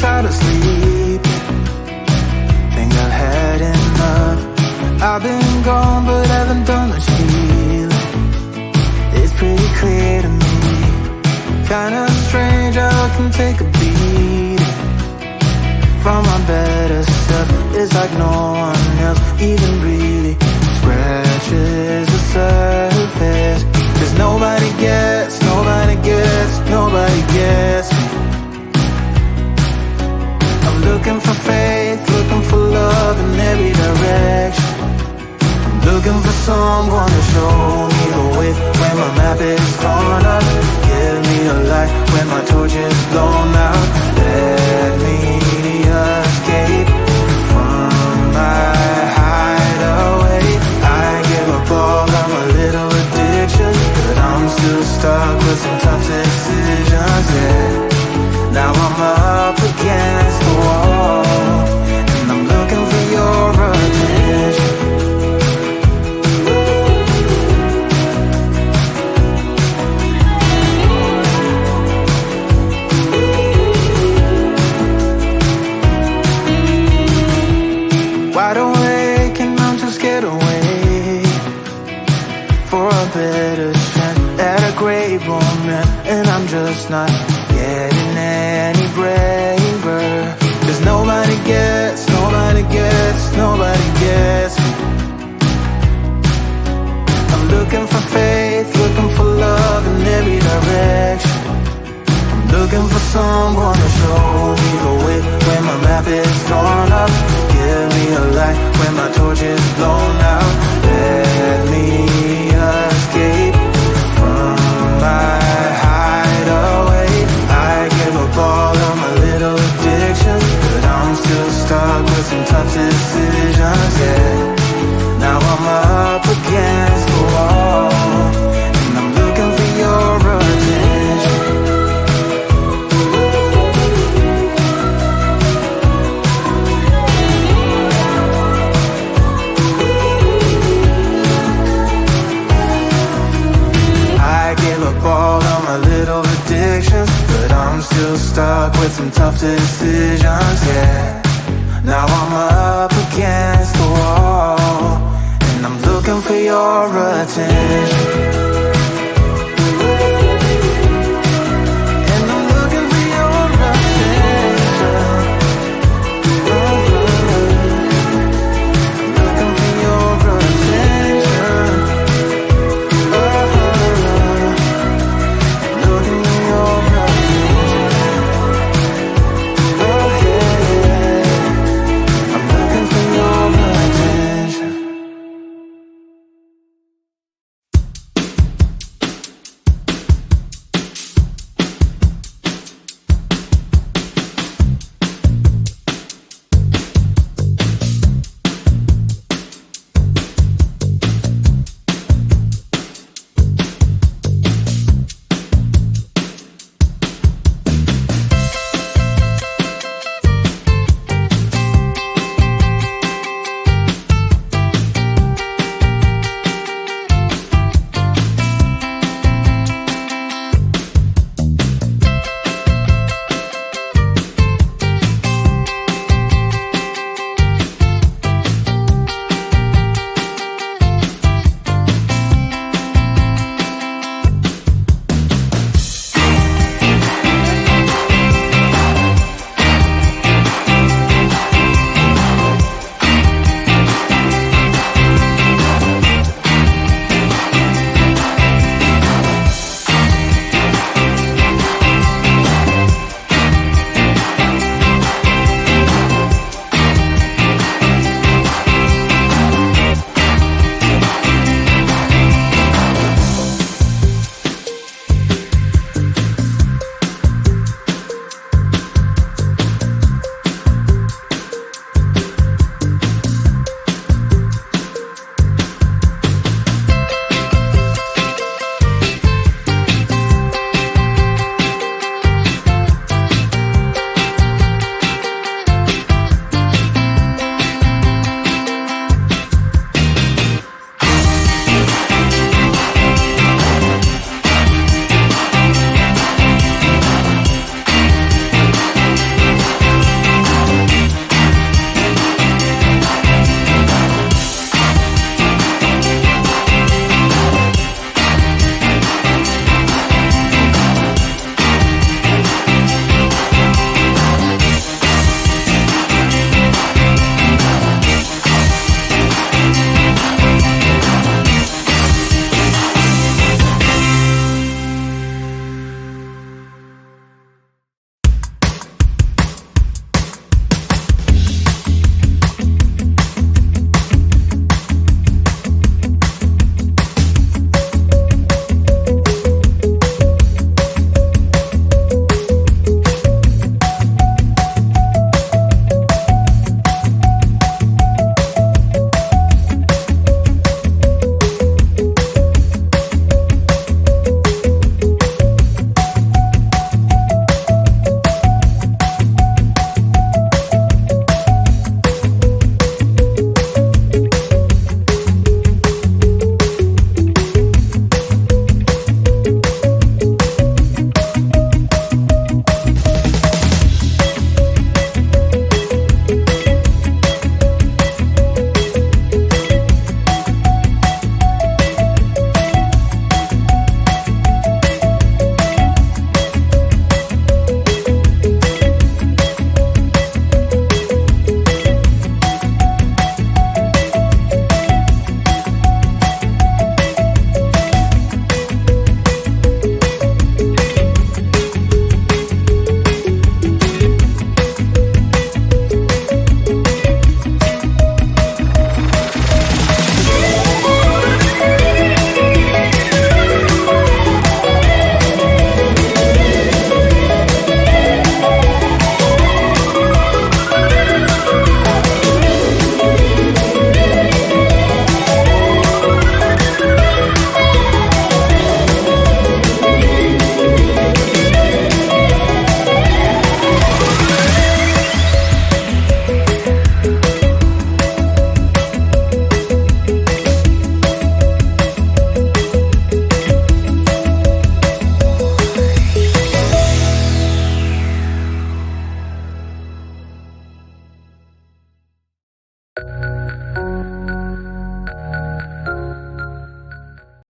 tired of sleeping. Think I've had enough. I've been gone but haven't done much healing. It's pretty clear to me. Kinda strange how I can take a beating from my better self. It's like no one else even really scratches the surface. Cause nobody gets me. I'm looking for faith, looking for love in every direction. I'm looking for someone to show me the way when my map is torn up. Give me a light when my torch is blown out. Let me escape from my hideaway. I give up all of my little addictions, but I'm still stuck with some tough decisions, yeah. Now I'm up against the wall, and I'm looking for your attention. Wide awake and I'm just scared away for a better chance at a great romance, and I'm just not getting any braver. Cause nobody gets me. I'm looking for faith, looking for love in every direction. I'm looking for someone to show me the way when my map is torn up. Give me a light when my torch is blown out. Let me escape from my hideaway. I give up all of my little addictions, but I'm still stuck with some tough decisions, yeah. Now I'm up against the wall, and I'm looking for your attention. I give up all of my little addictions, but I'm still stuck with some tough decisions, yeah. Now I'm up against the wall, and I'm looking for your attention.